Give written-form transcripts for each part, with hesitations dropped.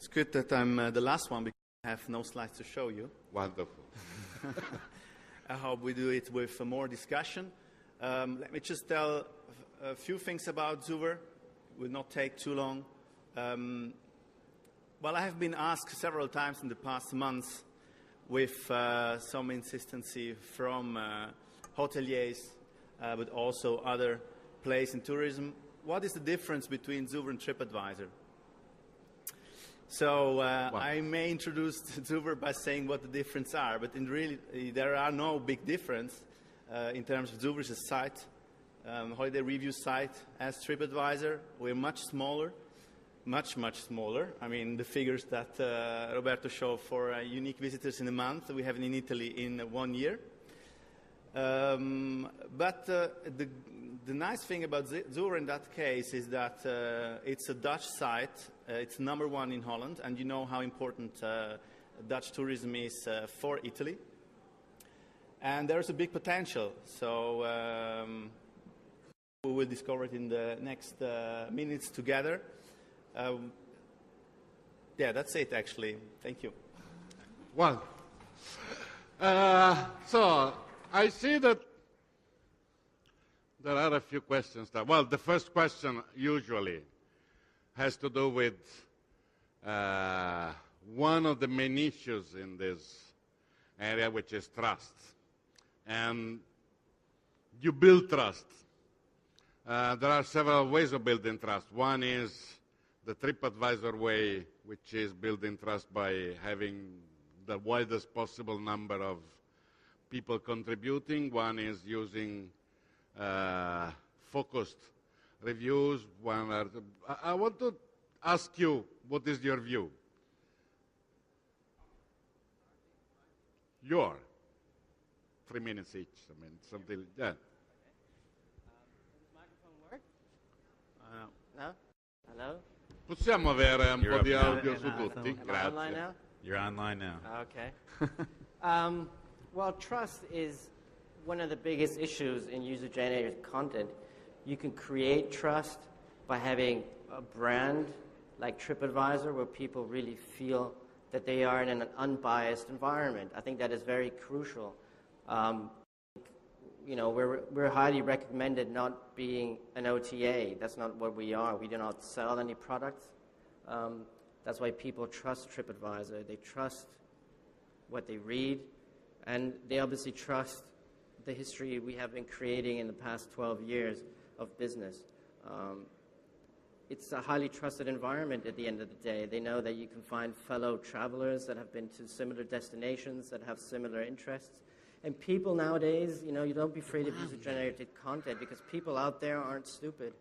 It's good that I'm the last one because I have no slides to show you. Wonderful. I hope we do it with more discussion. Let me just tell a few things about Zoover. It will not take too long. Well, I have been asked several times in the past months with some insistency from hoteliers, but also other places in tourism. What is the difference between Zoover and TripAdvisor? So I may introduce Zoover by saying what the differences are, but in really there are no big difference in terms of Zoover is a site, holiday review site as TripAdvisor. We're much smaller, much smaller. I mean, the figures that Roberto showed for unique visitors in a month, we have in Italy in 1 year. But the nice thing about Zoover in that case is that it's a Dutch site. It's #1 in Holland, and you know how important Dutch tourism is for Italy. And there's a big potential. So we will discover it in the next minutes together. Yeah, that's it, actually. Thank you. Well, so I see that there are a few questions. Well, the first question usually has to do with one of the main issues in this area, which is trust. And you build trust. There are several ways of building trust. One is the TripAdvisor way, which is building trust by having the widest possible number of people contributing. One is using focused reviews. I want to ask you, what is your view? Your 3 minutes each. I mean, something. Yeah. Does the microphone work? No? Hello? Possiamo avere un po' di audio su tutti? Am I online now? You're online now. Okay. Well, trust is one of the biggest issues in user-generated content. You can create trust by having a brand like TripAdvisor where people really feel that they are in an unbiased environment. I think that is very crucial. You know, we're highly recommended not being an OTA. That's not what we are. We do not sell any products. That's why people trust TripAdvisor. They trust what they read, and they obviously trust the history we have been creating in the past 12 years of business. It's a highly trusted environment at the end of the day. They know that you can find fellow travelers that have been to similar destinations, that have similar interests. And people nowadays, you know, you don't be afraid of user-generated content because people out there aren't stupid.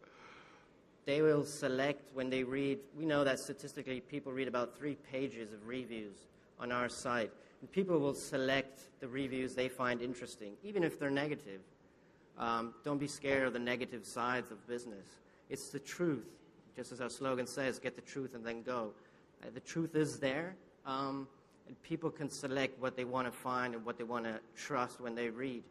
They will select when they read. We know that statistically people read about 3 pages of reviews on our site. And people will select the reviews they find interesting, even if they're negative. Don't be scared of the negative sides of business. It's the truth. Just as our slogan says, get the truth and then go. The truth is there. And people can select what they want to find and what they want to trust when they read.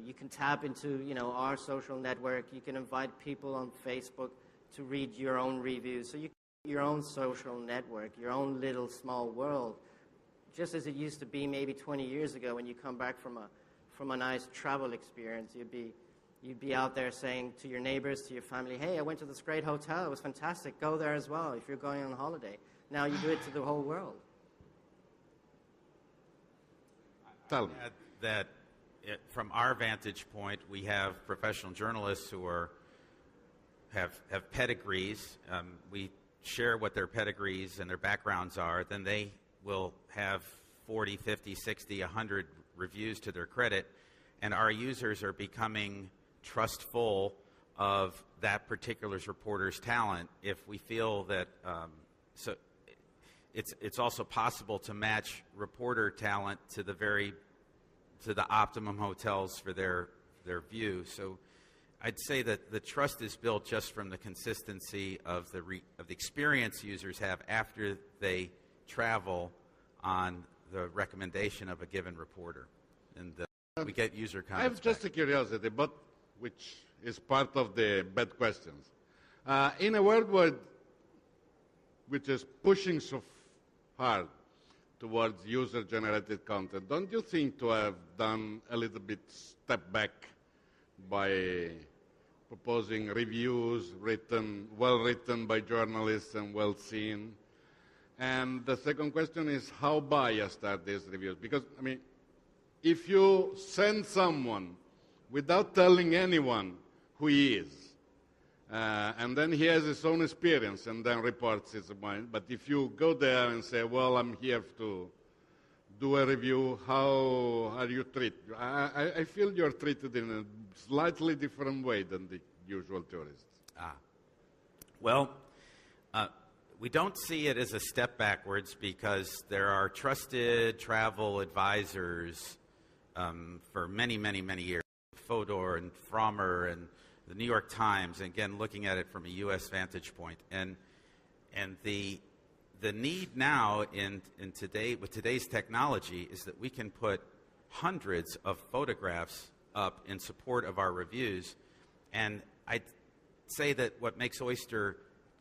You can tap into, you know, our social network. You can invite people on Facebook to read your own reviews. So you can your own social network, your own little small world, just as it used to be maybe 20 years ago when you come back from a nice travel experience. You'd be out there saying to your neighbors, to your family, hey, I went to this great hotel. It was fantastic. Go there as well if you're going on holiday. Now you do it to the whole world. Tell me. That from our vantage point, we have professional journalists who have pedigrees. We share what their pedigrees and their backgrounds are. Then they will have 40, 50, 60, 100 reviews to their credit. And our users are becoming trustful of that particular reporter's talent if we feel that so it's also possible to match reporter talent to the optimum hotels for their view. So I'd say that the trust is built just from the consistency of the experience users have after they travel on the recommendation of a given reporter, and we get user comments. I have just a curiosity, but which is part of the bad questions. In a world where which is pushing so hard towards user-generated content, don't you think to have done a little bit step back by proposing reviews well written by journalists and well seen? And the second question is, how biased are these reviews? Because, I mean, if you send someone without telling anyone who he is, and then he has his own experience and then reports his mind, but if you go there and say, well, I'm here to do a review, how are you treated? I feel you're treated in a slightly different way than the usual tourists. Well, we don't see it as a step backwards because there are trusted travel advisors for many, many, many years. Fodor and Frommer and the New York Times, and again, looking at it from a U.S. vantage point. And the need now with today's technology is that we can put hundreds of photographs up in support of our reviews. And I'd say that what makes Oyster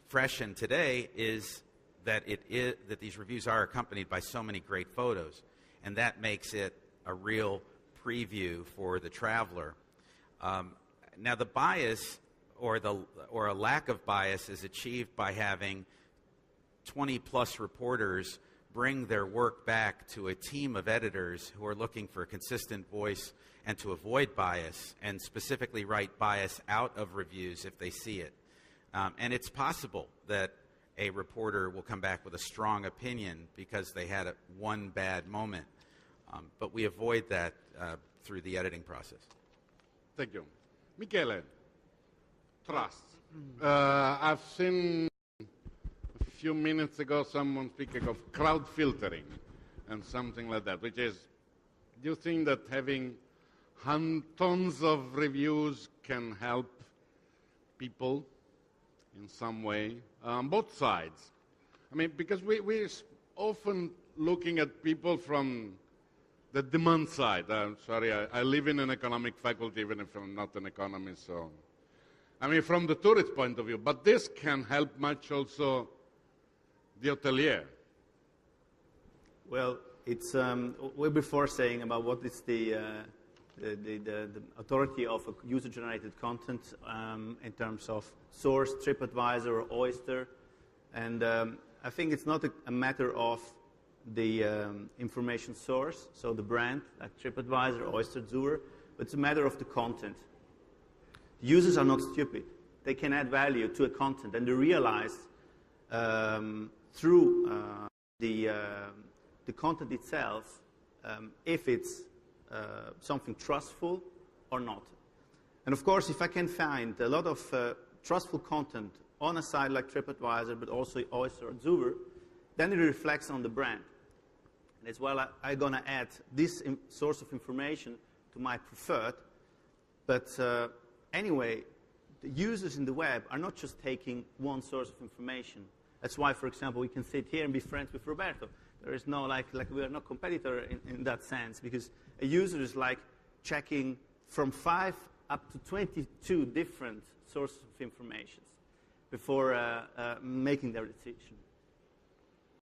fresh in today is that that these reviews are accompanied by so many great photos, and that makes it a real preview for the traveler. Now, the bias or a lack of bias is achieved by having 20-plus reporters bring their work back to a team of editors who are looking for a consistent voice and to avoid bias, and specifically write bias out of reviews if they see it. And it's possible that a reporter will come back with a strong opinion because they had one bad moment. But we avoid that through the editing process. Thank you. Michele, trust. I've seen a few minutes ago someone speaking of crowd filtering and something like that, which is, do you think that having tons of reviews can help people in some way on both sides? I mean, because we're often looking at people from the demand side. Sorry, I live in an economic faculty, even if I'm not an economist. So, I mean, from the tourist point of view. But this can help much also the hotelier. Well, it's way before saying about what is the authority of user-generated content in terms of source, TripAdvisor, or Oyster. And I think it's not a matter of the information source, so the brand, like TripAdvisor, Oyster, Zoover, but it's a matter of the content. Users are not stupid. They can add value to a content, and they realize through the content itself if it's something trustful or not. And of course, if I can find a lot of trustful content on a site like TripAdvisor, but also Oyster or Zoover, then it reflects on the brand. And as well, I'm going to add this source of information to my preferred. But anyway, the users in the web are not just taking one source of information. That's why, for example, we can sit here and be friends with Roberto. There is no, like we are not competitor in that sense, because a user is like checking from 5 up to 22 different sources of information before making their decision.